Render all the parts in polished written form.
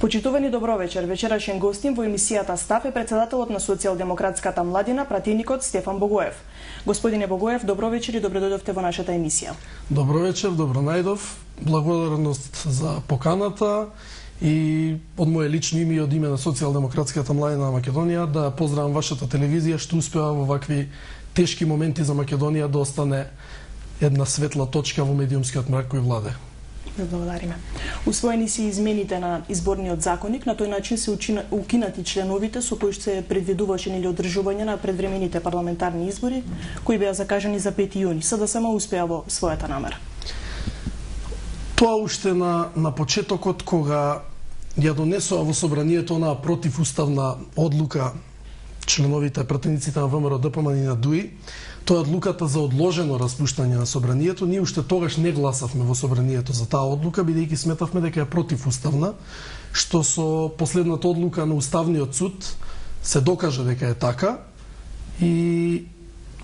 Почитувани добро вечер. Вечерашен гостин во емисијата Став е председателот на Социјалдемократската младина, пратеникот Стефан Богоев. Господине Богоев, добро вечер и добро дојдовте во нашата емисија. Добро вечер, добро најдов. Благодарност за поканата и од моје лично име и од име на Социјалдемократската младина на Македонија да поздравам вашата телевизија што успеа во вакви тешки моменти за Македонија да остане една светла точка во медиумскиот мрак кој владе. Ви благодариме. Усвоени се измените на изборниот законник, на тој начин се укинати членовите со кои се предвидуваше или одржување на предвремените парламентарни избори, кои беа закажани за 5 јуни. СДСМ успеа во својата намера. Тоа уште на почетокот, кога ја донесоа во собранието на противуставна одлука членовите пратениците на ВМРО ДПМН и на ДУИ, тоа е одлуката за одложено распуштање на собранието. Ние уште тогаш не гласавме во собранието за таа одлука, бидејќи сметавме дека е противуставна, што со последната одлука на Уставниот суд се докажа дека е така. И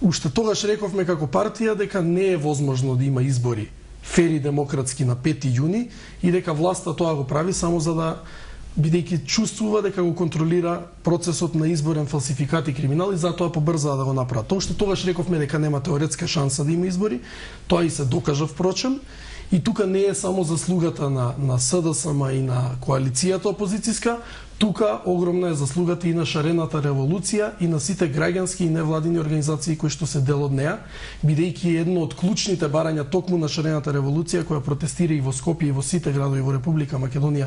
уште тогаш рековме како партија дека не е возможно да има избори фери демократски на 5 јуни и дека власта тоа го прави само за да бидејќи чувствува дека го контролира процесот на изборен фалсификат и криминал и затоа побрзаа да го направат. Тоа што тогаш рековме дека нема теоретска шанса да има избори, тоа и се докажа впрочем. И тука не е само заслугата на СДСМ и на коалицијата опозицијска, тука огромна е заслугата и на шарената револуција и на сите граѓански и невладини организации кои што се дел од неа, бидејќи едно од клучните барања токму на шарената револуција која протестира и во Скопје и во сите градови во Република Македонија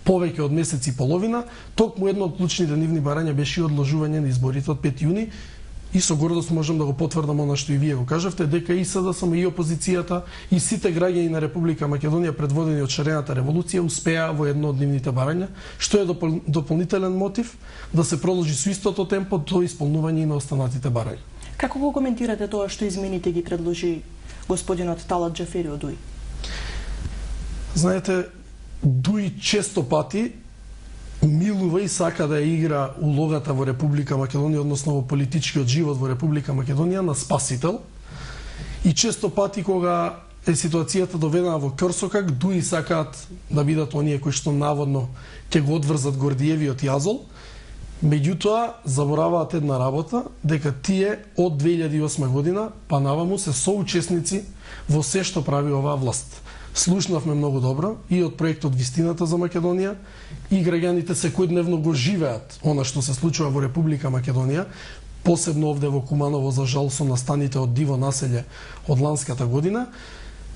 повеќе од месец и половина, токму едно од клучните нивни барања беше одложување на изборите од 5 јуни. И со гордост можам да го потврдам она што и вие го кажавте, дека и СДСМ и опозицијата и сите граѓани на Република Македонија предводени од шарената револуција успеа во едно од нивните барања, што е дополнителен мотив да се продолжи со истото темпо до исполнување и на останатите барања. Како го коментирате тоа што измените ги предложи господинот Талат Џафери од ДУИ? Знаете, ДУИ често пати милува и сака да игра улогата во Република Македонија, односно во политичкиот живот во Република Македонија на спасител. И често пати кога е ситуацијата доведена во ќрсокак, ДУИ сакаат да бидат оние кои што наводно ќе го одврзат Гордиевиот јазол. Меѓутоа, забораваат една работа, дека тие од 2008 година па наваму се соучесници во се што прави оваа власт. Слушнавме многу добро и од проектот Вистината за Македонија и граѓаните секојдневно го живеат она што се случува во Република Македонија, посебно овде во Куманово за жал со настаните од диво населје од ланската година.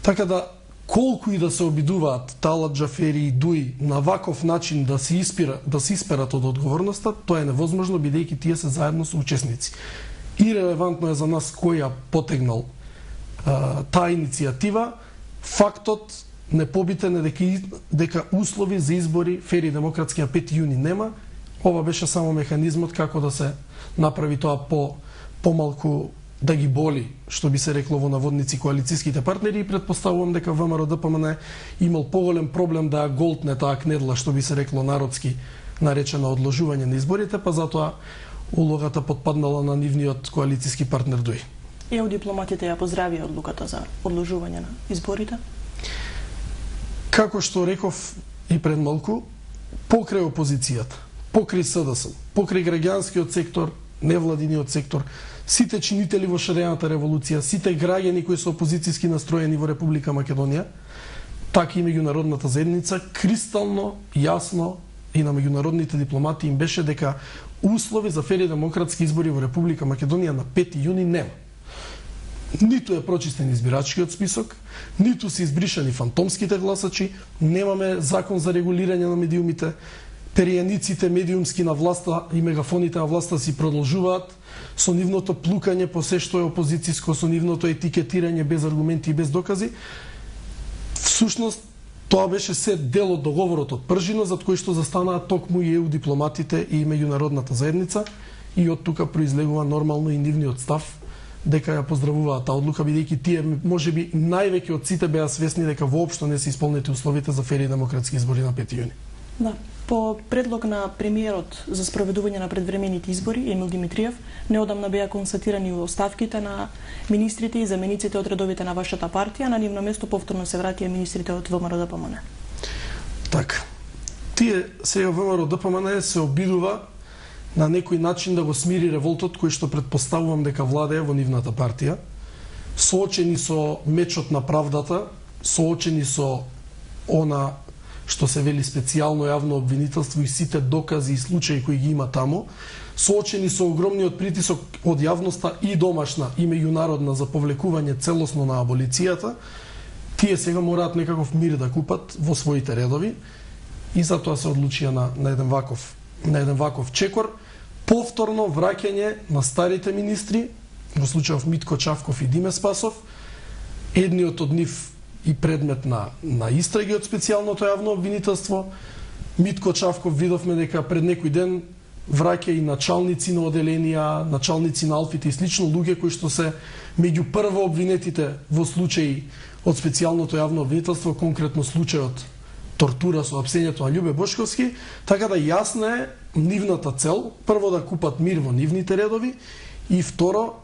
Така да колку и да се обидуваат Талат Џафери и ДУИ на ваков начин да се исперат од одговорноста, тоа е невозможно бидејќи тие се заедно со учесници. И релевантно е за нас кој ја потегнал таа иницијатива. Фактот непобитен е дека услови за избори фери демократски на 5 јуни нема. Ова беше само механизмот како да се направи тоа помалку да ги боли, што би се рекло во наводници коалицијските партнери, и предпоставувам дека ВМРО ДПМН имал поголем проблем да голтне таа кнедла, што би се рекло народски наречена одложување на изборите, па затоа улогата потпаднала на нивниот коалицијски партнер ДУИ. ЕУ дипломатите ја поздравија одлуката за одложување на изборите? Како што реков и пред малку, покрај опозицијата, покрај СДСМ, покрај граѓанскиот сектор, невладиниот сектор, сите чинители во шарената револуција, сите граѓани кои се опозицијски настроени во Република Македонија, така и меѓународната заедница, кристално јасно и на меѓународните дипломати им беше дека услови за фери демократски избори во Република Македонија на 5 јуни нема. Ниту е прочистен избирачкиот список, ниту се избришани фантомските гласачи, немаме закон за регулирање на медиумите, перијаниците медиумски на власта и мегафоните на власта си продолжуваат со нивното плукање по се што е опозицијско, со нивното етикетирање без аргументи и без докази. Всушност, тоа беше се дел од договорот од Пржино, зад кој што застанаа токму и ЕУ дипломатите и меѓународната заедница, и од тука произлегува нормално и нивниот став дека ја поздравуваат таа одлука, бидејќи тие можеби највеќе од сите беа свесни дека воопшто не се исполнети условите за фери демократски избори на 5 јуни. Да, по предлог на премиерот за спроведување на предвремените избори Емил Димитриев, неодамна беа констатирани оставките на министрите и замениците од редовите на вашата партија, на нивно место повторно се вратија министрите од ВМРО ДПМН. Така. тие сега ВМРО ДПМН се обидува на некој начин да го смири револтот кој што предпоставувам дека владее во нивната партија, соочени со мечот на правдата, соочени со она што се вели специјално јавно обвинителство и сите докази и случаи кои ги има таму, соочени со огромниот притисок од јавноста и домашна и меѓународна за повлекување целосно на аболицијата, тие сега мораат некаков мир да купат во своите редови и затоа се одлучија на еден ваков чекор, повторно враќање на старите министри, во случајов Митко Чавков и Диме Спасов, едниот од нив и предмет на истраги од специјалното јавно обвинителство. Митко Чавков видовме дека пред некој ден враќа и началници на оделенија, началници на алфите и слично луѓе кои што се меѓу прво обвинетите во случаи од специјалното јавно обвинителство, конкретно случајот тортура со апсењето на Љубе Бошковски, така да јасна е нивната цел, прво да купат мир во нивните редови и второ,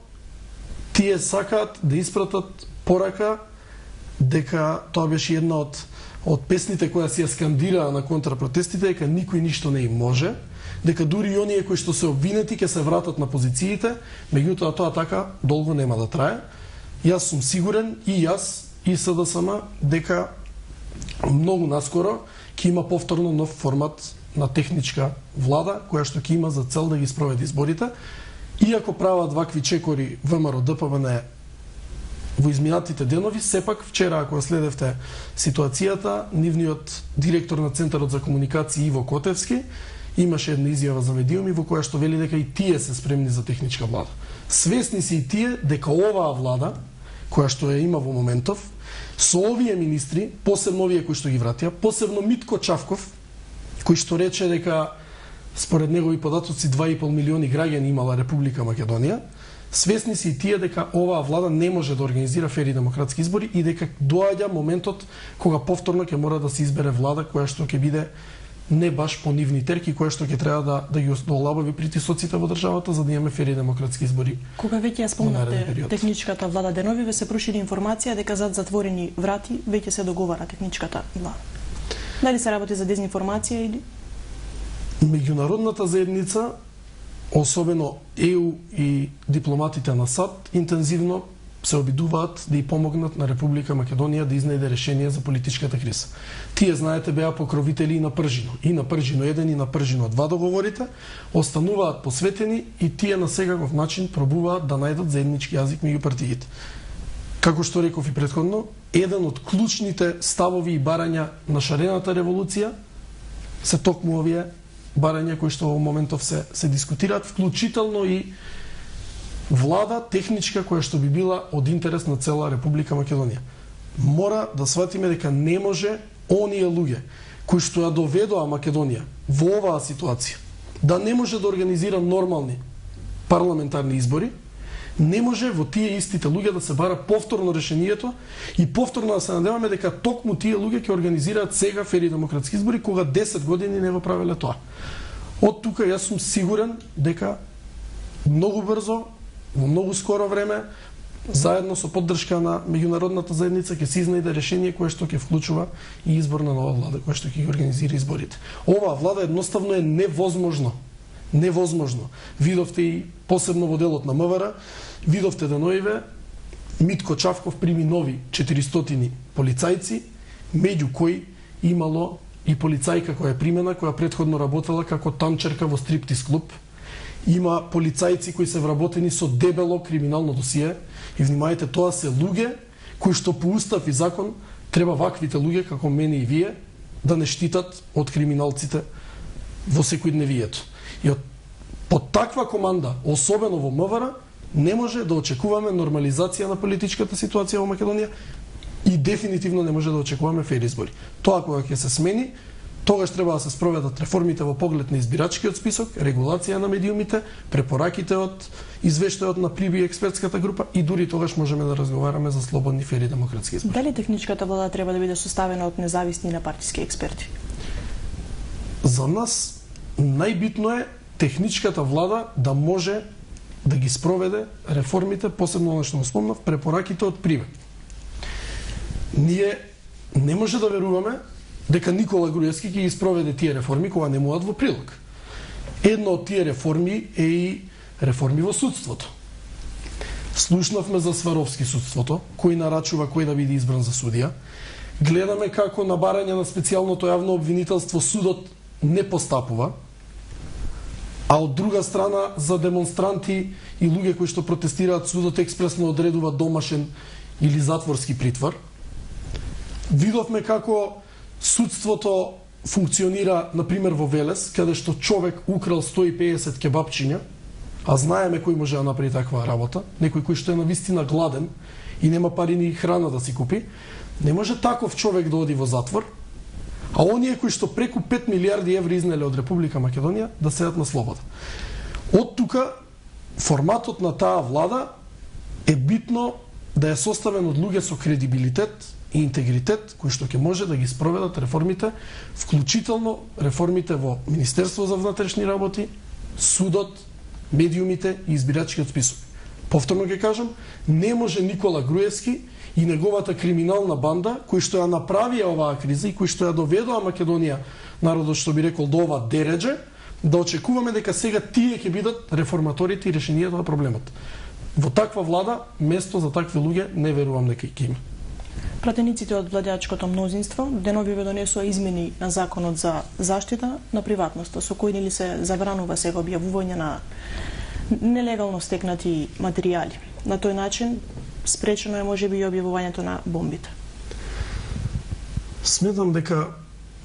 тие сакаат да испратат порака дека тоа беше една од песните која си ја скандираа на контрапротестите, дека никој ништо не им може, дека дури и оние кои што се обвинети ќе се вратат на позициите, меѓутоа тоа така долго нема да трае. Јас сум сигурен и јас и СДСМ дека многу наскоро ќе има повторно нов формат на техничка влада која што ќе има за цел да ги спроведе изборите. Иако прават вакви чекори ВМРО ДПМН во изминатите денови, сепак вчера, ако следевте ситуацијата, нивниот директор на Центарот за комуникација Иво Котевски имаше една изјава за медиуми во која што вели дека и тие се спремни за техничка влада. Свесни се и тие дека оваа влада, која што ја има во моментов, со овие министри, посебно овие кои што ги вратија, посебно Митко Чавков, кој што рече дека според негови податоци 2,5 милиони граѓани имала Република Македонија, свесни се и тие дека оваа влада не може да организира фери демократски избори и дека доаѓа моментот кога повторно ќе мора да се избере влада која што ќе биде не баш по нивни терки, која што ќе треба да ги олабави притисоците во државата за да имаме фери демократски избори. Кога веќе ја спомнате техничката влада денови, ве се прошири информација дека зад затворени врати веќе се договара техничката влада. Дали се работи за дезинформација или? Меѓународната заедница, особено ЕУ и дипломатите на САД, интензивно се обидуваат да ја помогнат на Република Македонија да изнајде решение за политичката криза. Тие, знаете, беа покровители и на Пржино 1 и на Пржино 2 договорите, остануваат посветени и тие на секаков начин пробуваат да најдат заеднички јазик меѓу партиите. Како што реков и претходно, еден од клучните ставови и барања на шарената револуција се токму овие барања кои што во моментов се дискутираат, вклучително и влада техничка која што би била од интерес на цела Република Македонија. Мора да сватиме дека не може оние луѓе кои што ја доведоа Македонија во оваа ситуација да не може да организира нормални парламентарни избори, не може во тие истите луѓе да се бара повторно решението и повторно да се надеваме дека токму тие луѓе ќе организираат сега фери демократски избори кога 10 години не го правеле тоа. Од тука јас сум сигурен дека многу брзо, во многу скоро време, заедно со поддршка на меѓународната заедница ќе се изнајде решение кое што ќе вклучува и избор на нова влада, која што ќе ги организира изборите. Оваа влада едноставно е невозможно. Невозможно. Видовте и посебно во делот на МВР, видовте деноиве Митко Чавков прими нови 400 полицајци, меѓу кои имало и полицајка која е примена, која претходно работела како танчерка во стриптиз клуб. Има полицајци кои се вработени со дебело криминално досие и внимајте, тоа се луѓе кои што по устав и закон треба ваквите луѓе како мене и вие да не штитат од криминалците во секојдневието. И под таква команда, особено во МВР, не може да очекуваме нормализација на политичката ситуација во Македонија и дефинитивно не може да очекуваме фер избори. Тоа кога ќе се смени, тогаш треба да се спроведат реформите во поглед на избирачкиот список, регулација на медиумите, препораките од извештајот на Приби експертската група и дури тогаш можеме да разговараме за слободни фери демократски избори. Дали техничката влада треба да биде составена од независни и партиски експерти? За нас најбитно е техничката влада да може да ги спроведе реформите, посебно она што спомнав, препораките од Прибе. Ние не може да веруваме дека Никола Груевски ќе ги спроведе тие реформи кога не муат во прилог. Една од тие реформи е и реформи во судството. Слушнавме за Сваровски судството, кој нарачува кој да биде избран за судија. Гледаме како на барање на специјалното јавно обвинителство судот не постапува, а од друга страна за демонстранти и луѓе кои што протестираат судот експресно одредува домашен или затворски притвор. Видовме како судството функционира, например, во Велес, каде што човек украл 150 кебапчиња, а знаеме кој може да направи таква работа, некој кој што е навистина гладен и нема пари ни храна да си купи, не може таков човек да оди во затвор, а оние кои што преку 5 милиарди еври изнеле од Република Македонија да седат на слобода. Од тука форматот на таа влада е битно да е составен од луѓе со кредибилитет и интегритет, кои што ќе може да ги спроведат реформите, вклучително реформите во Министерство за внатрешни работи, судот, медиумите и избирачкиот список. Повторно ќе кажам, не може Никола Груевски и неговата криминална банда, кои што ја направија оваа криза и кои што ја доведоа Македонија, народот што би рекол, до ова дередже, да очекуваме дека сега тие ќе бидат реформаторите и решението на проблемот. Во таква влада, место за такви луѓе не верувам дека ќе има. Пратениците од владеачкото мнозинство деновиве донесоа измени на законот за заштита на приватноста, со кои нели се забранува сега објавување на нелегално стекнати материјали. На тој начин спречено е можеби и објавувањето на бомбите. Сметам дека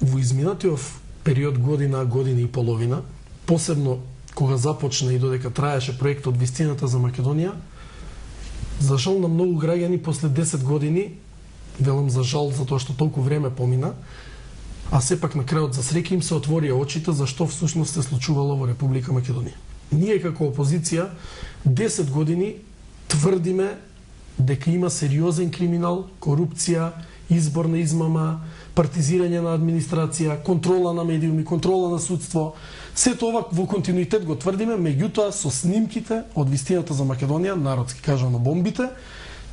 во изминатиот период година и половина, посебно кога започна и додека траеше проектот Вистината за Македонија, за жал на многу граѓани после 10 години, велам за жал затоа што толку време помина, а сепак на крајот за среќа им се отворија очите за што всушност се случувало во Република Македонија. Ние како опозиција 10 години тврдиме дека има сериозен криминал, корупција, изборна измама, партизирање на администрација, контрола на медиуми, контрола на судство. Сето ова во континуитет го тврдиме, меѓутоа со снимките од Вистината за Македонија, народски кажано бомбите,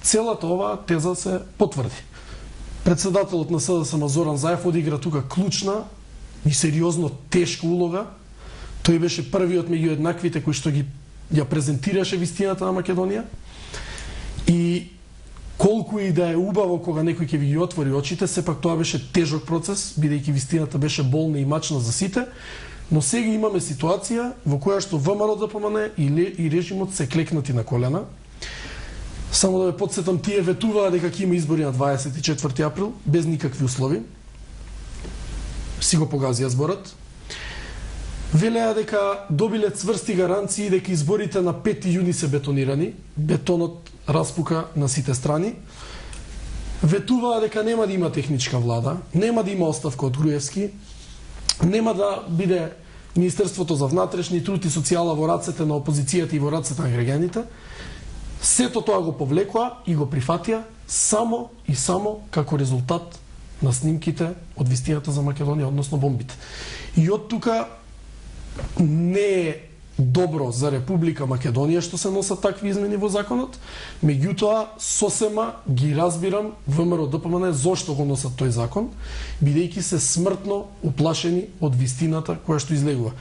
целата оваа теза се потврди. Председателот на СДСМ Зоран Заев одигра тука клучна и сериозно тешка улога. Тој беше првиот меѓу еднаквите кои што ја презентираше Вистината на Македонија. И колку и да е убаво кога некој ќе ви ги отвори очите, сепак тоа беше тежок процес, бидејќи Вистината беше болна и мачна за сите, но сега имаме ситуација во која што ВМРО ДПМН и режимот се клекнати на колена. Само да ве потсетам, тие ветуваа дека ќе има избори на 24 април, без никакви услови. Си го погазија зборот. Велеа дека добиле цврсти гаранции дека изборите на 5 јуни се бетонирани, бетонот распука на сите страни. Ветуваа дека нема да има техничка влада, нема да има оставка од Груевски, нема да биде Министерството за внатрешни труд и социјала во рацете на опозицијата и во рацете на граѓаните. Сето тоа го повлекоа и го прифатија само и само како резултат на снимките од Вистината за Македонија, односно бомбите. И од тука не е добро за Република Македонија што се носат такви измени во законот, меѓутоа сосема ги разбирам ВМРО ДПМН зошто го носат тој закон, бидејќи се смртно уплашени од вистината која што излегува.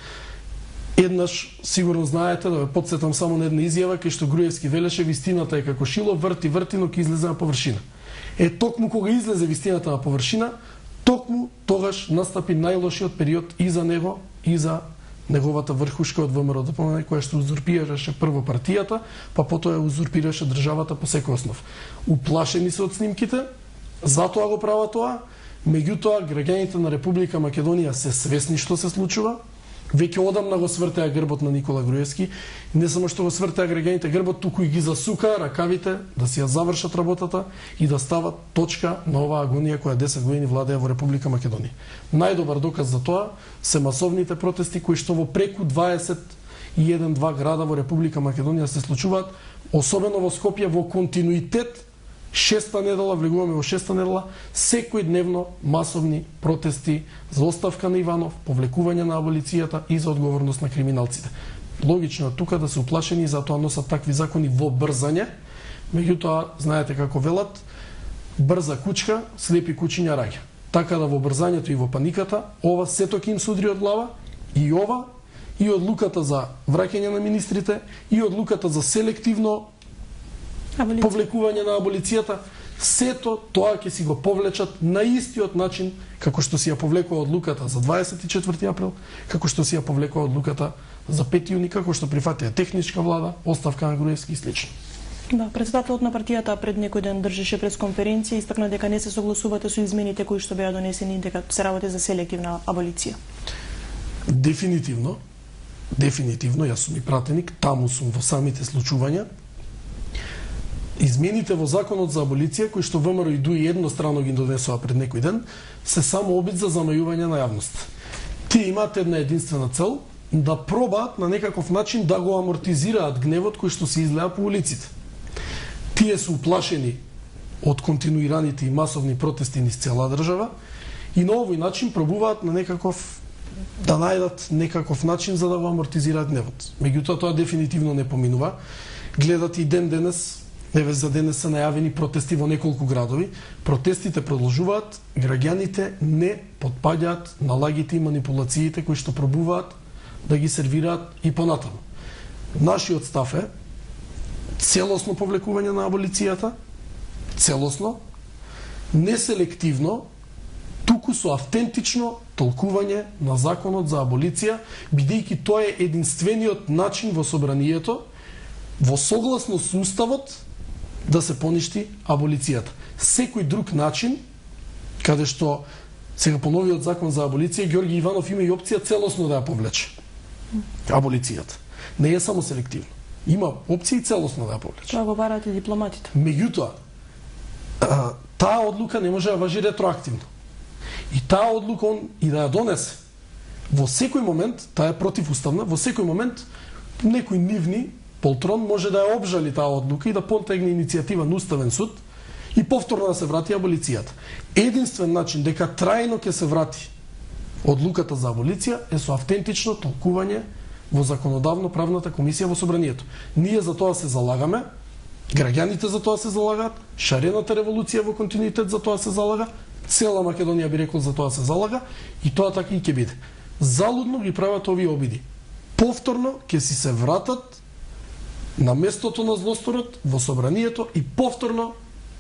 Еднаш, сигурно знаете, да ве потсетам само на една изјава, кај што Груевски велеше вистината е како шило, врти, но ќе излезе на површина. Токму кога излезе вистината на површина, токму тогаш настапи најлошиот период и за него, и за неговата врхушка од ВМРО ДПМН, која што узурпираше прво партијата, па потоа ја узурпираше државата по секој основ. Уплашени се од снимките, затоа го прават тоа, меѓутоа граѓаните на Република Македонија се свесни што се случува. Веќе одамна го свртеа грбот на Никола Груевски, не само што го свртеа граѓаните грбот, туку и ги засукаа ракавите да си ја завршат работата и да стават точка на оваа агонија која 10 години владеа во Република Македонија. Најдобар доказ за тоа се масовните протести кои што во преку 21-2 града во Република Македонија се случуваат, особено во Скопје во континуитет. Шеста недела, влегуваме во шеста недела, секојдневно масовни протести за оставка на Иванов, повлекување на аболицијата и за одговорност на криминалците. Логично е тука да се уплашени и затоа носат такви закони во брзање, меѓутоа, знаете како велат, брза кучка, слепи кучиња раѓа. така да во брзањето и во паниката, ова сето ќе им се удри од глава, и ова, и одлуката за враќање на министрите, и одлуката за селективно повлекување на аболицијата, сето тоа ќе си го повлечат на истиот начин како што си ја повлекува одлуката за 24 април, како што си ја повлекува одлуката за 5 јуни, како што прифатија техничка влада, оставка на Груевски и слично. Да, председателот на партијата пред некој ден држеше пресконференција и истакна дека не се согласувате со измените кои што беа донесени, дека се работи за селективна аболиција. Дефинитивно, јас сум и пратеник, таму сум во самите случувања. Измените во законот за аболиција, кои што ВМРО и ДУИ еднострано ги донесува пред некој ден, се само обид за замајување на јавност. Тие имаат една единствена цел, да пробаат на некаков начин да го амортизираат гневот кој што се излеа по улиците. Тие се уплашени од континуираните и масовни протести низ цела држава и на овој начин пробуваат на некаков да најдат некаков начин за да го амортизираат гневот. Меѓутоа тоа дефинитивно не поминува. Гледате и денес, еве за денес се најавени протести во неколку градови. Протестите продолжуваат, граѓаните не потпаѓаат на лагите и манипулациите кои што пробуваат да ги сервираат и понатаму. Нашиот став е целосно повлекување на аболицијата, целосно, неселективно, туку со автентично толкување на законот за аболиција, бидејќи тоа е единствениот начин во собранието, во согласност со уставот, да се поништи аболицијата. Секој друг начин, каде што сега по новиот закон за аболиција, Ѓорги Иванов има и опција целосно да ја повлече аболицијата. Не е само селективно. Има опција и целосно да ја повлече. Тоа го бараат и дипломатите. Меѓутоа, таа одлука не може да важи ретроактивно. И таа одлука он и да ја донесе, во секој момент, таа е противуставна, во секој момент некој нивни полтрон може да ја обжали таа одлука и да потегне иницијатива на Уставен суд и повторно да се врати аболицијата. Единствен начин дека трајно ќе се врати одлуката за аболиција е со автентично толкување во законодавно-правната комисија во собранието. Ние за тоа се залагаме, граѓаните за тоа се залагаат, шарената револуција во континуитет за тоа се залага, цела Македонија би рекол за тоа се залага и тоа така и ќе биде. Залудно ги прават овие обиди. Повторно ќе си се вратат на местото на злосторот во собранието и повторно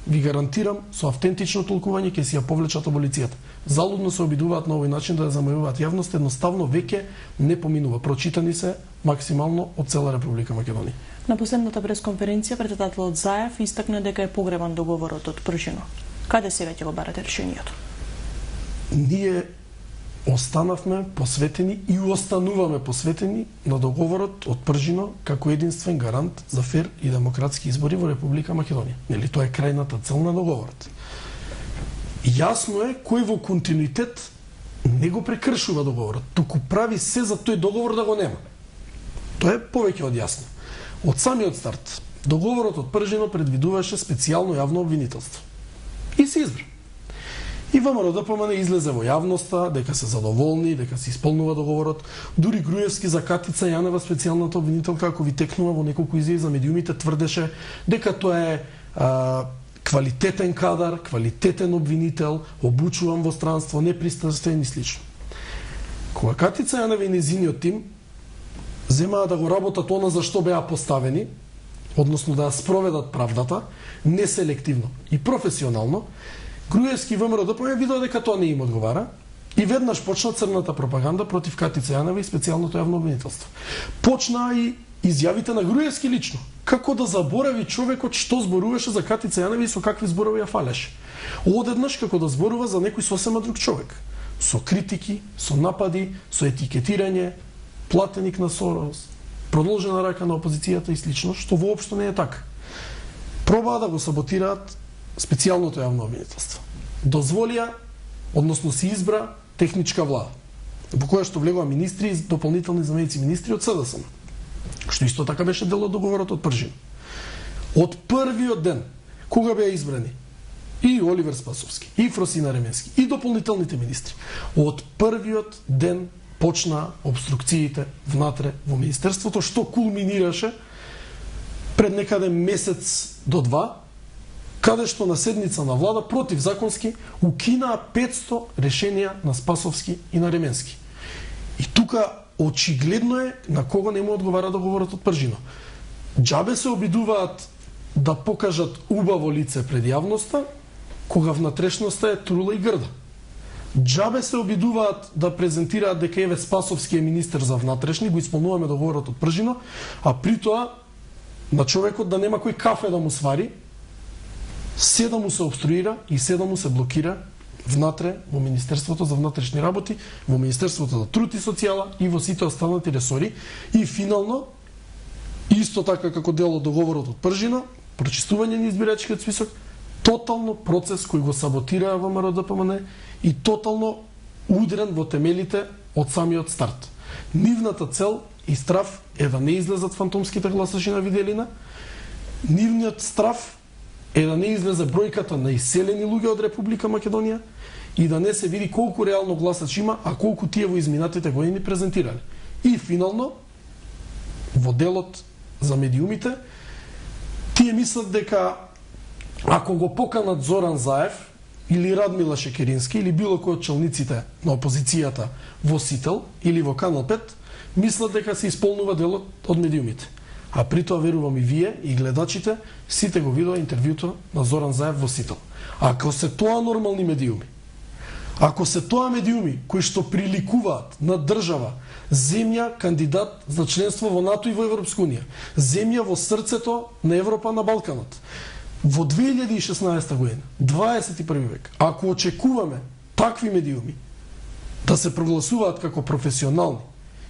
ви гарантирам со автентично толкување ќе си ја повлечат аболицијата. Залудно се обидуваат на овој начин да ја замајуваат јавност, едноставно веќе не поминува. Прочитани се максимално од цела Република Македонија. На последната пресконференција председателот Заев истакна дека е погребан договорот од Пржино. Каде сега ќе го барате решението? Ние останавме посветени и остануваме посветени на договорот од Пржино како единствен гарант за фер и демократски избори во Република Македонија. Нели тоа е крајната цел на договорот. Јасно е кој во континуитет не го прекршува договорот, туку прави се за тој договор да го нема. Тоа е повеќе од јасно. Од самиот старт, договорот од Пржино предвидуваше специјално јавно обвинителство. И се избра. И ВМРО ДПМН излезе во јавноста дека се задоволни, дека се исполнува договорот. Дури Груевски за Катица Јанева, специјалната обвинителка, ако ви текнува во неколку изјави за медиумите, тврдеше дека тоа е квалитетен кадар, квалитетен обвинител, обучуван во странство, непристрастен и слично. Кога Катица Јанева и незиниот тим земаа да го работат она за што беа поставени, односно да ја спроведат правдата, неселективно и професионално, Груевски и ВМРО ДПМН видоа дека тоа не им одговара и веднаш почна црната пропаганда против Катица Јанева и специјалното јавно обвинителство. Почна и изјавите на Груевски лично. Како да заборави човекот што зборуваше за Катица Јанева и со какви зборови ја фалеше. Одеднаш како да зборува за некој сосема друг човек. Со критики, со напади, со етикетирање, платеник на Сорос, продолжена рака на опозицијата и слично, што воопшто не е така. Пробаа да го саботираат специјалното јавно обвинителство. Дозволија, односно се избра техничка влада, во која што влегува министри и дополнителни заменици министри од СДСМ, што исто така беше дел од договорот од Пржино. Од првиот ден, кога беа избрани и Оливер Спасовски, и Фросина Ременски, и дополнителните министри, од првиот ден почна обструкциите внатре во министерството, што кулминираше пред некаде месец до два, каде што на седница на влада противзаконски укинаа 500 решенија на Спасовски и на Ременски. И тука очигледно е на кого не му одговара договорот од Пржино. Џабе се обидуваат да покажат убаво лице пред јавноста, кога внатрешноста е трула и грда. Џабе се обидуваат да презентираат дека еве Спасовски е министер за внатрешни, го исполнуваме договорот од Пржино, а при тоа на човекот да нема кој кафе да му свари, се да му се обструира и се да му се блокира внатре во Министерството за внатрешни работи, во Министерството за труд и социјала и во сите останати ресори. И финално, исто така како дел од договорот од Пржино, прочистување на избирачкиот список, тотално процес кој го саботираа ВМРО ДПМН и тотално удрен во темелите од самиот старт. Нивната цел и страв е да не излезат фантомските гласачи на Виделина. Нивниот страв е да не излезе бројката на иселени луѓе од Република Македонија и да не се види колку реално гласач има, а колку тие во изминатите години презентирале. И финално, во делот за медиумите, тие мислат дека ако го поканат Зоран Заев или Радмила Шекерински или било кој од челниците на опозицијата во Сител или во Канал 5, мислат дека се исполнува делот од медиумите. А при тоа верувам и вие и гледачите сите го видоа интервјуто на Зоран Заев во Сител. Ако се тоа нормални медиуми, ако се тоа медиуми кои што приликуваат на држава, земја кандидат за членство во НАТО и во Европска унија, земја во срцето на Европа на Балканот, во 2016 година, 21 век, ако очекуваме такви медиуми да се прогласуваат како професионални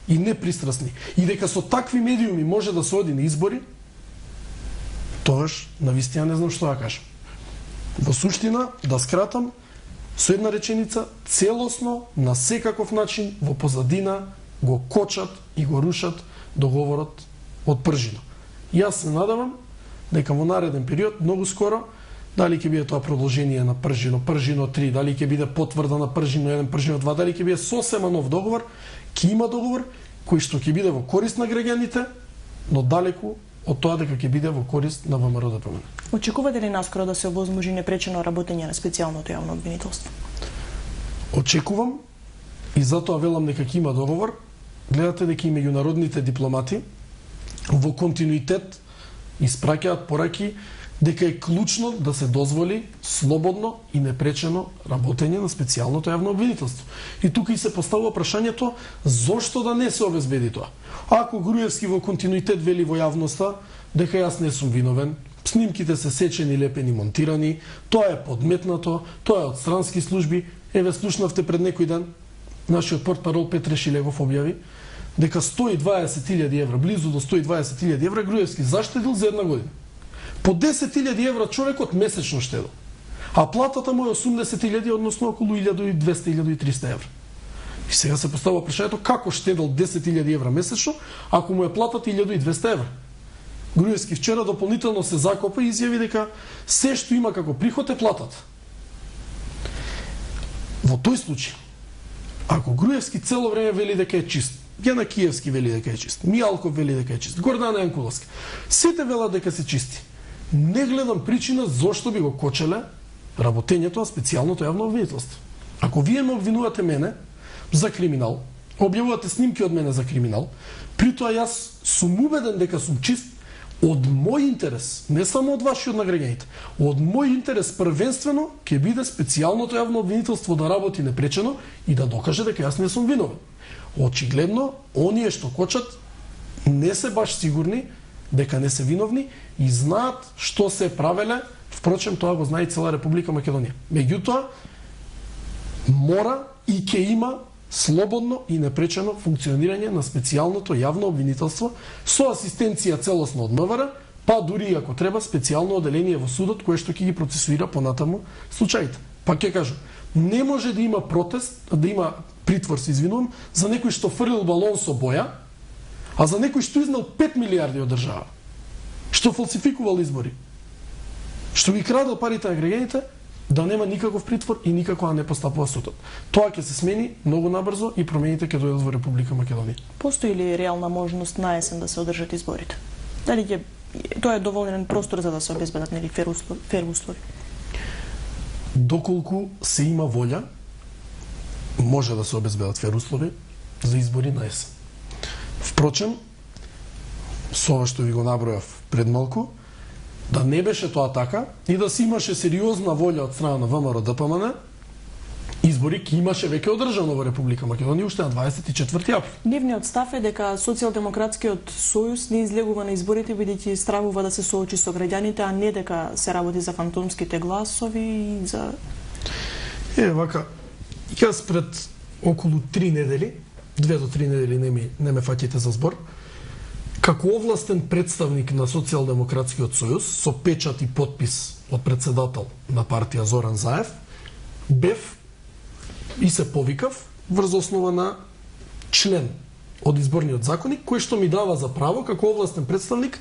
и непристрасни, и дека со такви медиуми може да се оди на избори, тогаш навистина не знам што да кажам. Во суштина, да скратам, со една реченица, целосно, на секаков начин, во позадина го кочат и го рушат договорот од Пржино. Јас се надавам дека во нареден период, многу скоро, дали ќе биде тоа продолжение на Пржино, Пржино 3, дали ќе биде потврда на Пржино 1, Пржино 2, дали ќе биде сосема нов договор, ќе има договор кој што ќе биде во корист на граѓаните, но далеку од тоа дека ќе биде во корист на ВМРО ДПМН. Очекувате ли наскоро да се овозможи непречено работење на специјалното јавно обвинителство? Очекувам и затоа велам дека ќе има договор. Гледате дека и меѓународните дипломати во континуитет испраќаат пораки дека е клучно да се дозволи слободно и непречено работење на специјалното јавно обвинителство. И тука и се поставува прашањето зошто да не се обезбеди тоа. Ако Груевски во континуитет вели во јавноста дека јас не сум виновен, снимките се сечени, лепени, монтирани, тоа е подметнато, тоа е од странски служби, еве слушнавте пред некој ден нашиот портпарол Петре Шилегов објави дека 120.000 евра, близу до 120.000 евра Груевски заштедил за една година. По 10.000 евра човекот месечно штедил. А платата му е 80.000, односно околу 1.200-1.300 евра. И сега се поставува прашањето како штедил 10.000 евра месечно, ако му е платата 1.200 евра. Груевски вчера дополнително се закопа и изјави дека се што има како приход е платата. Во тој случај, ако Груевски цело време вели дека е чист, Гена Киевски вели дека е чист, Мијалков вели дека е чист, Гордана Јанкуловска, сите велат дека се чисти. Не гледам причина зошто би го кочеле работењето на специјалното јавно обвинителство. Ако вие ме обвинувате мене за криминал, објавувате снимки од мене за криминал, при тоа јас сум убеден дека сум чист, од мој интерес, не само од вашиот на граѓаните, од мој интерес првенствено ќе биде специјалното јавно обвинителство да работи непречено и да докаже дека јас не сум виновен. Очигледно, оние што кочат не се баш сигурни дека не се виновни и знаат што се правеле, впрочем тоа го знае цела Република Македонија. Меѓутоа, мора и ќе има слободно и непречено функционирање на специјалното јавно обвинителство со асистенција целосно од МВР, па дури ако треба специјално оделение во судот кое што ќе ги процесуира понатаму случаите. Па ќе кажам, не може да има протест, да има притвор, се извинувам, за некој што фрлил балон со боја, а за некој што изнел 5 милиарди од држава, што фалсификувал избори, што ги крадел парите на граѓаните, да нема никаков притвор и никако да не постапува судот. Тоа ќе се смени многу набрзо и промените ќе дојдат во Република Македонија. Постои ли реална можност на есен да се одржат изборите? Дали ќе тоа е доволен простор за да се обезбедат нели фер услови. Доколку се има волја, може да се обезбедат фер услови за избори на есен. Впрочем, со ова што ви го набројав пред малку, да не беше тоа така и да се имаше сериозна волја од страна на ВМРО ДПМН, избори ки имаше веќе одржано во Република Македонија уште на 24 април. Нивниот став е дека Социјалдемократскиот сојуз не излегува на изборите бидејќи стравува да се соочи со граѓаните, а не дека се работи за фантомските гласови и за Вака, јас пред околу 3 недели, 2 до 3 недели не ме фаќате за збор, како овластен представник на Социјалдемократскиот сојуз со печат и подпис од председател на партија Зоран Заев, бев и се повикав врз основа на член од изборниот законник, кој што ми дава за право како овластен представник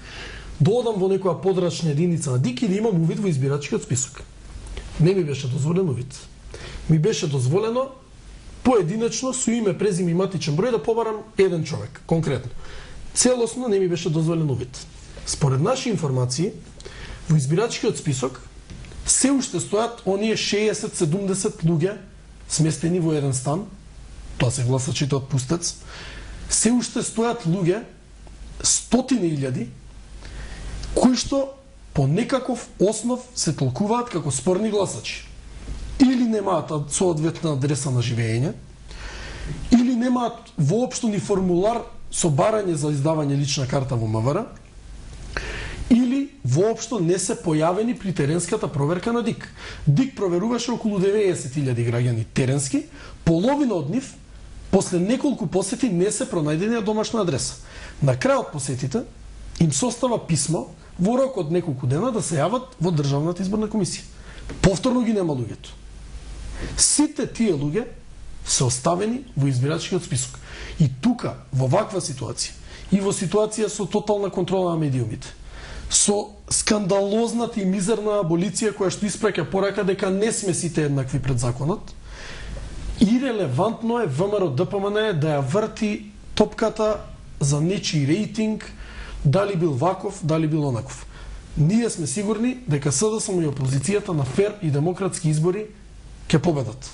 да одам во некоја подрачна единица на ДИК и да имам увид во избирачкиот список. Не ми беше дозволен увид. Ми беше дозволено поединечно со име, презиме и матичен број да побарам еден човек, конкретно. Целосно не ми беше дозволен увид. Според наши информации, во избирачкиот список се уште стојат оние 60-70 луѓе сместени во еден стан, тоа се гласачите од Пустец, се уште стојат луѓе, стотини илјади, кои што по некаков основ се толкуваат како спорни гласачи. Или немаат соодветна адреса на живење, или немаат воопшто ни формулар со барање за издавање лична карта во МВР, или воопшто не се појавени при теренската проверка на ДИК. ДИК проверуваше околу 90.000 граѓани теренски, половина од нив после неколку посети не се пронајдени домашна адреса. На крајот посетите им состава писмо во рок од неколку дена да се јават во Државната изборна комисија. Повторно ги нема луѓето. Сите тие луѓе се оставени во избирачкиот список. И тука, во ваква ситуација, и во ситуација со тотална контрола на медиумите, со скандалозната и мизерна аболиција која што испраќа порака дека не сме сите еднакви пред законот, ирелевантно е ВМРО ДПМН да ја врти топката за нечи рейтинг, дали бил ваков, дали бил онаков. Ние сме сигурни дека СДСМ и опозицијата на фер и демократски избори ќе победат.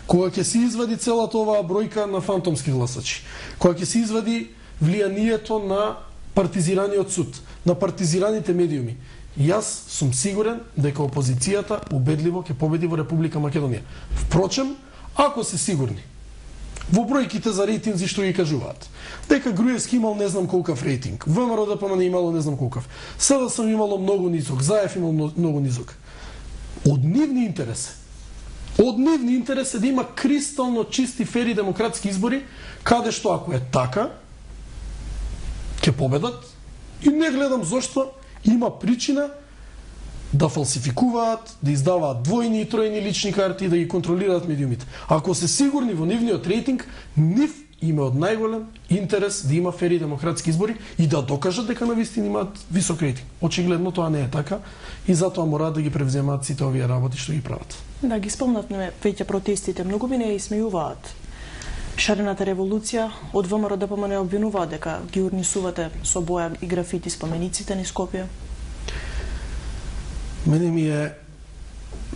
Кога ќе се извади целата оваа бројка на фантомски гласачи, кога ќе се извади влијанието на партизираниот суд, на партизираните медиуми, јас сум сигурен дека опозицијата убедливо ќе победи во Република Македонија. Впрочем, ако се сигурни во бројките за рейтинзи што ги кажуваат, дека Груевски имал не знам колкав рейтинг, ВМРО ДПМН имало не знам колкав, СДСМ имало многу низок, Заев имал многу низок. Од нивни интерес е да има кристално чисти, фери демократски избори, каде што ако е така, ќе победат и не гледам зошто има причина да фалсификуваат, да издаваат двојни и тројни лични карти и да ги контролираат медиумите. Ако се сигурни во нивниот рейтинг, нив има од најголем интерес да има фери демократски избори и да докажат дека навистина имаат висок рейтинг. Очигледно тоа не е така и затоа мораат да ги превземаат сите овие работи што ги прават. Да, ги спомнавме веќе протестите. Многу би не исмејуваат шарената револуција, од ВМРО ДПМН обвинуваат дека ги урнисувате со боја и графити спомениците низ Скопје. Мене ми е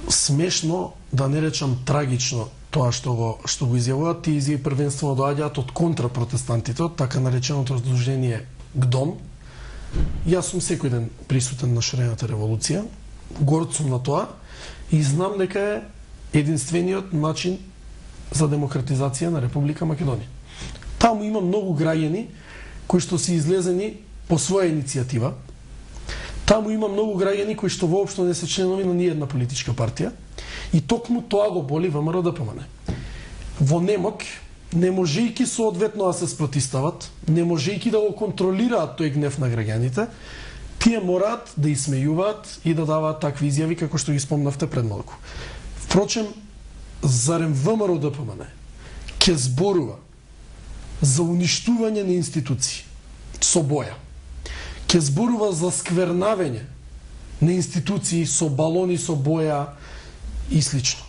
смешно, да не речам трагично, тоа што го изјавуваат. Тие изјави првенствено доаѓаат од контрапротестантите, од така нареченото здружение ГДОМ. Јас сум секој ден присутен на шарената револуција, горд сум на тоа и знам дека е единствениот начин за демократизација на Република Македонија. Таму има многу граѓани кои што се излезени по своја иницијатива. Таму има многу граѓани кои што воопшто не се членови на ниедна политичка партија и токму тоа го боли ВМРО ДПМН. Во немок, не можејќи соодветно да се спротистават, не можејќи да го контролираат тој гнев на граѓаните, тие мораат да исмејуваат и да даваат такви изјави како што ги спомнавте пред малку. Впрочем, зарем ВМРО ДПМН ќе зборува за уништување на институции со боја, ќе зборува за сквернавење на институции со балони со боја и слично.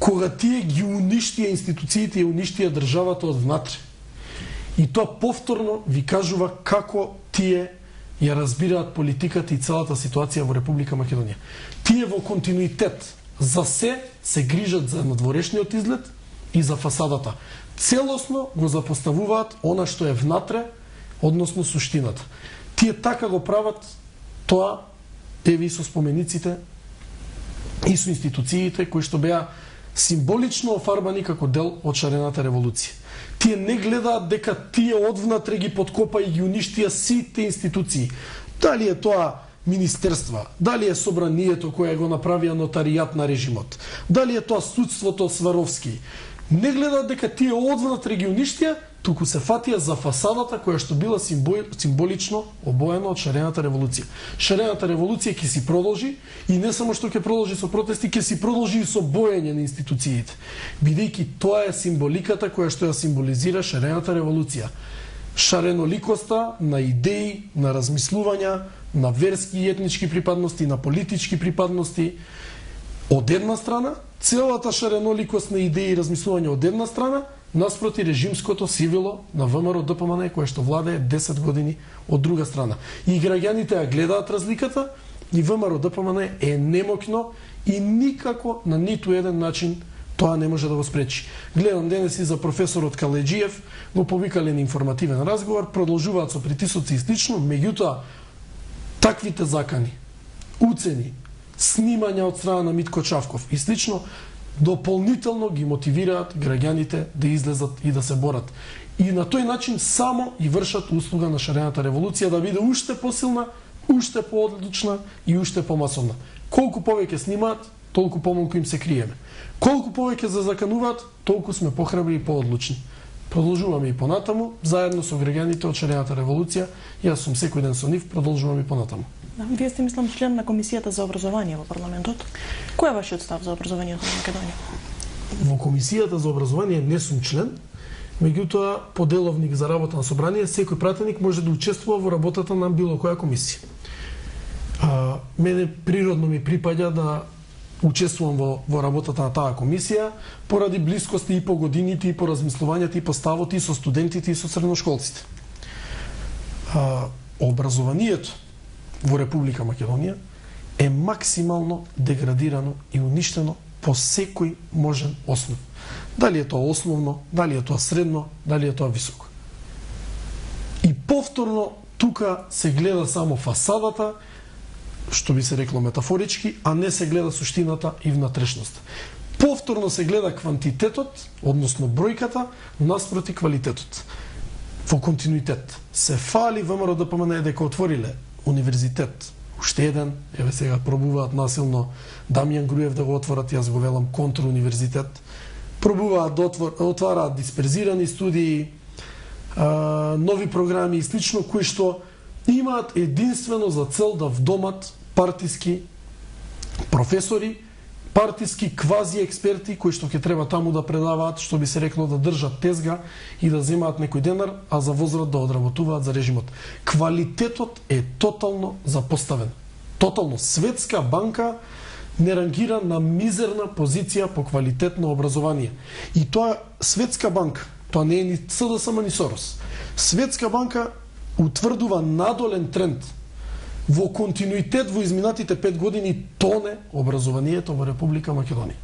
Кога тие ги уништија институциите и уништија државата од внатре. И тоа повторно ви кажува како тие ја разбираат политиката и целата ситуација во Република Македонија. Тие во континуитет за се грижат за надворешниот изглед и за фасадата. Целосно го запоставуваат она што е внатре, односно суштината. Тие така го прават тоа, еве и со спомениците и со институциите кои што беа символично офарбани како дел од шарената револуција. Тие не гледаат дека тие одвнатре ги подкопа и ги уништија сите институции. Дали е тоа министерства, дали е собранието кое го направија нотаријат на режимот, дали е тоа судството Сваровски. Не гледаат дека тие одвнатре ги уништија, туку се фатија за фасадата која што била символично обоена од шарената револуција. Шарената револуција ќе си продолжи и не само што ќе продолжи со протести, ќе си продолжи и со боење на институциите. Бидејќи тоа е символиката која што ја символизира шарената револуција. Шареноликоста на идеи, на размислувања, на верски и етнички припадности, на политички припадности, од една страна, целата шареноликост на идеи и размислување од една страна, наспроти режимското сивило на ВМРО ДПМН кое што владее 10 години од друга страна. И граѓаните ја гледаат разликата и ВМРО ДПМН е немокно и никако на ниту еден начин тоа не може да го спречи. Гледам денес и за професорот Каледжиев, го повикале на информативен разговор, продолжуваат со притисоци и слично, меѓутоа таквите закани, уцени, снимања од страна на Митко Чавков и слично дополнително ги мотивираат граѓаните да излезат и да се борат. И на тој начин само и вршат услуга на шарената револуција да биде уште посилна, уште поодлучна и уште помасовна. Колку повеќе снимаат, толку помалку им се криеме. Колку повеќе закануваат, толку сме похрабри и поодлучни. Продолжуваме и понатаму, заедно со граѓаните од шарената револуција. Јас сум секој ден со нив, продолжуваме и понатаму. Вие сте, мислам, член на Комисијата за образование во парламентот. Кој е вашиот став за образованието на Македонија? Во Комисијата за образование не сум член, меѓутоа по деловник за работа на собрание секој пратеник може да учествува во работата на било која комисија. Мене природно ми припаѓа да учествувам во работата на таа комисија поради блискости и по годините и по размислувањата и по ставот и со студентите и со средношколците. Образованието во Република Македонија е максимално деградирано и уништено по секој можен основ. Дали е тоа основно, дали е тоа средно, дали е тоа високо. И повторно тука се гледа само фасадата, што би се рекло метафорички, а не се гледа суштината и внатрешноста. Повторно се гледа квантитетот, односно бројката, наспроти квалитетот. Во континуитет. Се фали ВМРО ДПМН дека отвориле универзитет, уште еден, еве сега пробуваат насилно Дамјан Груев да го отворат, јас го велам контруниверзитет. Пробуваат да отвараат дисперзирани студии, нови програми и слично, кои што имаат единствено за цел да вдомат партиски професори, партиски квази експерти кои што ќе треба таму да предаваат, што би се рекло да држат тезга и да земаат некој денар, а за возврат да одработуваат за режимот. Квалитетот е тотално запоставен. Тотално. Светска банка не рангира на мизерна позиција по квалитет на образование. И тоа Светска банка, тоа не е ни СДСМ ни Сорос. Светска банка утврдува надолен тренд. Во континуитет во изминатите 5 години тоне образованието во Република Македонија.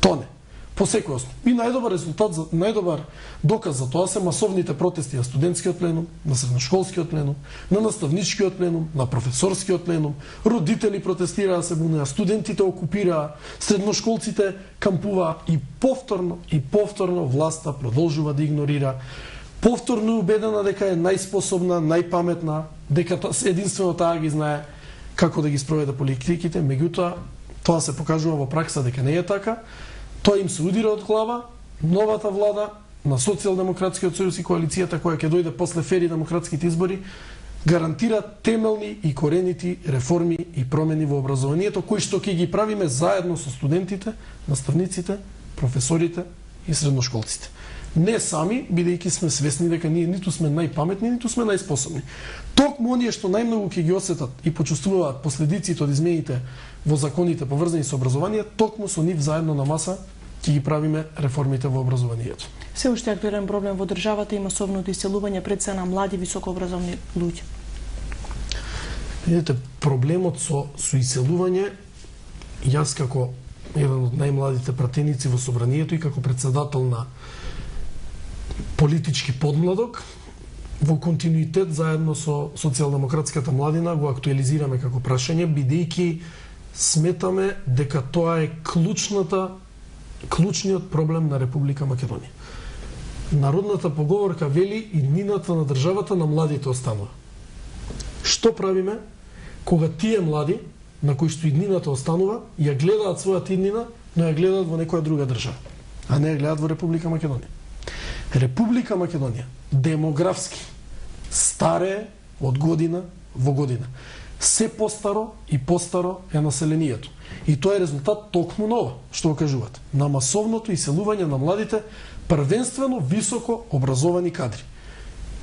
Тоне. По секој основ. И најдобар резултат, најдобар доказ за тоа се масовните протести на студентскиот пленум, на средношколскиот пленум, на наставничкиот пленум, на професорскиот пленум. Родители протестираа, се бунеа, студентите окупираа, средношколците кампуваа и повторно власта продолжува да игнорира. Повторно убедена дека е најспособна, најпаметна, дека единствено таа ги знае како да ги спроведе политиките, меѓутоа тоа се покажува во пракса дека не е така. Тоа им се удира од глава. Новата влада на Социјалдемократскиот сојуз и коалицијата која ќе дојде после фери демократските избори гарантира темелни и коренити реформи и промени во образованието кои што ќе ги правиме заедно со студентите, наставниците, професорите и средношколците. Не сами, бидејќи сме свесни дека ние ниту сме најпаметни, ниту сме најспособни. Токму оние што најмногу ќе ги осетат и почувствуваат последиците од измените во законите поврзани со образование, токму со нив заедно на маса ќе ги правиме реформите во образованието. Се уште актуелен проблем во државата и масовното иселување пред се на млади високообразовни луѓе. Видите, проблемот со иселување, јас како еден од најмладите пратеници во собранието и како председател на политички подмладок, во континуитет заедно со социјалдемократската младина го актуализираме како прашање, бидејќи сметаме дека тоа е клучниот проблем на Република Македонија. Народната поговорка вели иднината на државата на младите останува. Што правиме кога тие млади, на кои што иднината останува, ја гледаат својата иднина, но ја гледаат во некоја друга држава, а не ја гледаат во Република Македонија? Република Македонија демографски старее од година во година. Се постаро и постаро е населението. И тоа е резултат токму на ова, што го кажувате, на масовното иселување на младите, првенствено високо образовани кадри.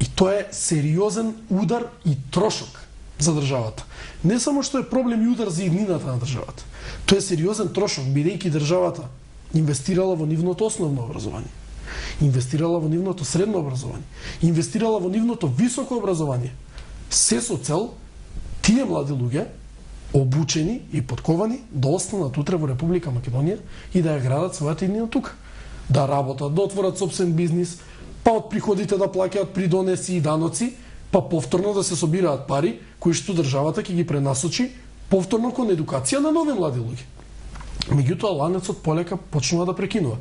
И тоа е сериозен удар и трошок за државата. Не само што е проблем и удар за иднината на државата, тоа е сериозен трошок, бидејќи државата инвестирала во нивното основно образование, инвестирала во нивното средно образование, инвестирала во нивното високо образование, се со цел тие млади луѓе, обучени и подковани, да останат утре во Република Македонија и да ја градат својата иднина тука. Да работат, да отворат собствен бизнис, па од приходите да плаќаат придонеси и даноци, па повторно да се собираат пари, кои што државата ќе ги пренасочи повторно кон едукација на нови млади луѓе. Меѓутоа, ланецот полека почнува да прекинува,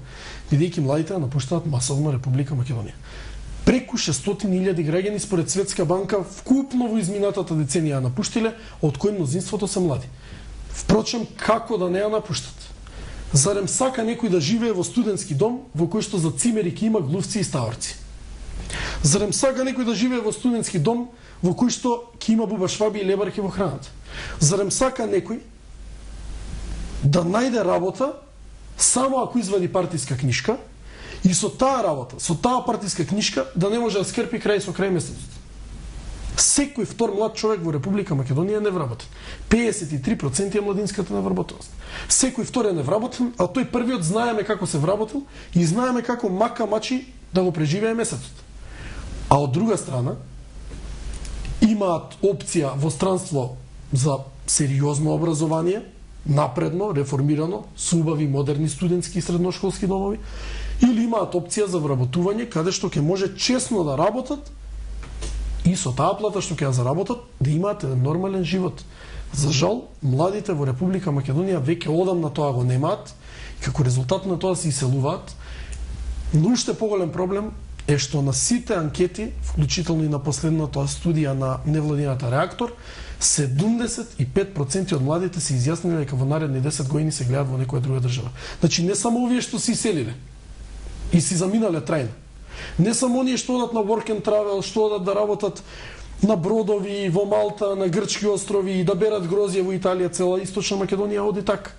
бидејќи младите напуштаат масовно Република Македонија. Преку 600.000 граѓани според Светска банка вкупно во изминатата деценија ја напуштиле, од кои мнозинството се млади. Впрочем, како да не ја напуштат? Зарем сака некој да живее во студентски дом во кој што за цимери ќе има глувци и ставарци? Зарем сака некој да живее во студентски дом во кој што ќе има бубашваби и лебарки во храната? Зарем сака некој да најде работа само ако извади партиска книшка и со таа работа, со таа партиска книшка да не може да скрпи крај со крај месецот? Секој втор млад човек во Република Македонија е невработен. 53% е младинската невработеност. Секој втор е невработен, а тој првиот знаеме како се вработил и знаеме како мака мачи да го преживее месецот. А од друга страна, имаат опција во странство за сериозно образование, напредно, реформирано, со убави модерни студентски и средношколски домови, или имаат опција за вработување каде што ќе може честно да работат и со таа плата што ќе ја заработат да имаат еден нормален живот. За жал, младите во Република Македонија веќе одамна тоа го немаат, како резултат на тоа се иселуваат. Но уште поголем проблем е што на сите анкети, вклучително и на последната студија на невладината Реактор, 75% од младите се изјасниле дека во наредни 10 години се гледаат во некоја друга држава. Значи не само овие што се иселиле и си заминале трајно, не само оние што одат на work and travel, што одат да работат на бродови во Малта, на грчки острови и да берат грозје во Италија, цела Источна Македонија оди така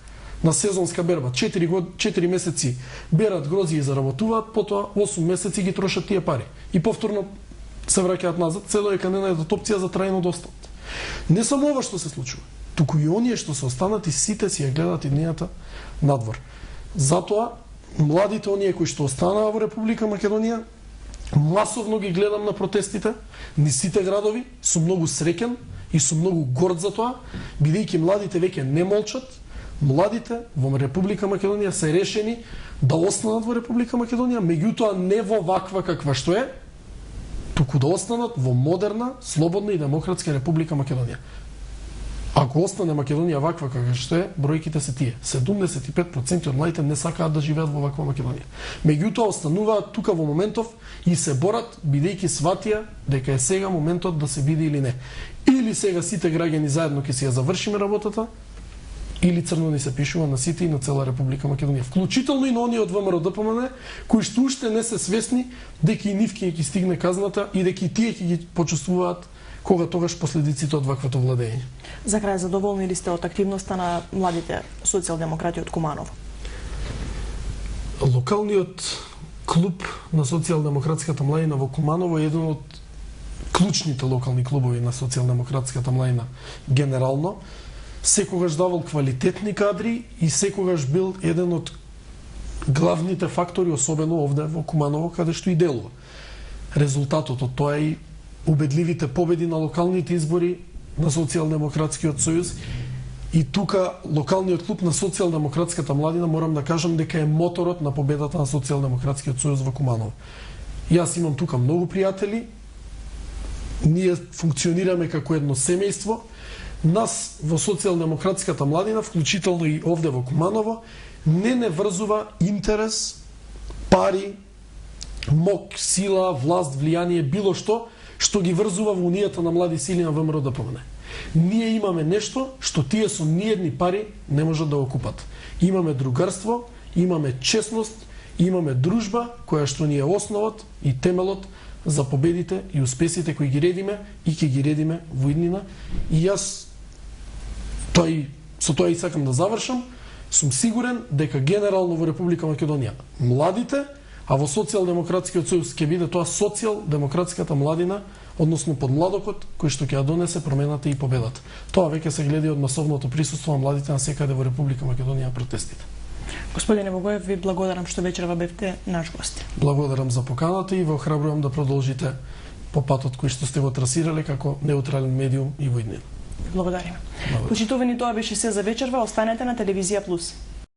на сезонска берба. 4 месеци берат грозје и заработуваат, потоа 8 месеци ги трошат тие пари и повторно се враќаат назад, цело дека не најдат опција за трајно да останат. Не само ова што се случува, туку и оние што се останати сите си ја гледаат иднината надвор. Затоа младите оние кои што останаа во Република Македонија, масовно ги гледам на протестите низ сите градови, сум многу среќен и сум многу горд за тоа, бидејќи младите веќе не молчат. Младите во Република Македонија се решени да останат во Република Македонија, меѓутоа не во ваква каква што е, туку да останат во модерна, слободна и демократска Република Македонија. Ако остане Македонија ваква каква што е, бројките се тие. 75% од младите не сакаат да живеат во ваква Македонија. Меѓутоа остануваат тука во моментов и се борат, бидејќи сватија дека е сега моментот да се биде или не. Или сега сите граѓани заедно ќе си ја завршиме работата, или црно ни се пишува на сите и на цела Република Македонија. Вклучително и на оние од ВМРО ДПМН, кои што уште не се свесни дека и нив ќе стигне казната и дека и тие ќе ги почувствуваат кога тогаш последиците од ваквото владење. За крај, задоволни ли сте од активноста на младите социјалдемократи од Куманово? Локалниот клуб на социјалдемократската младина во Куманово е еден од клучните локални клубови на социјалдемократската младина генерално. Секогаш давал квалитетни кадри и секогаш бил еден од главните фактори, особено овде во Куманово, каде што и делува. Резултатот од тоа и убедливите победи на локалните избори на Социјалдемократскиот сојуз и тука локалниот клуб на Социјалдемократската младина морам да кажам дека е моторот на победата на Социјалдемократскиот сојуз во Куманово. Јас имам тука многу пријатели, ние функционираме како едно семејство. Нас во Социјалдемократската младина, вклучително и овде во Куманово, не врзува интерес, пари, мок, сила, власт, влијание, било што ги врзува во унијата на млади сили на ВМРО ДПМН. Ние имаме нешто што тие со ниедни пари не можат да го купат. Имаме другарство, имаме честност, имаме дружба која што ни е основот и темелот за победите и успесите кои ги редиме и ќе ги редиме во иднина. И јас со тоа и сакам да завршам. Сум сигурен дека генерално во Република Македонија младите, а во Социјалдемократскиот сојуз ќе биде тоа Социјалдемократската младина, односно подмладокот кој што ќе ја донесе промената и победата. Тоа веќе се гледа од масовното присуство на младите на секаде во Република Македонија на протестите. Господине Богоев, ви благодарам што вечерва бевте наш гост. Благодарам за поканата и ве охрабрувам да продолжите по патот кој што сте го трасирале како неутрален медиум и во иднина. Благодариме. Почитувани, тоа беше се за вечерва. Останете на Телевизија Плюс.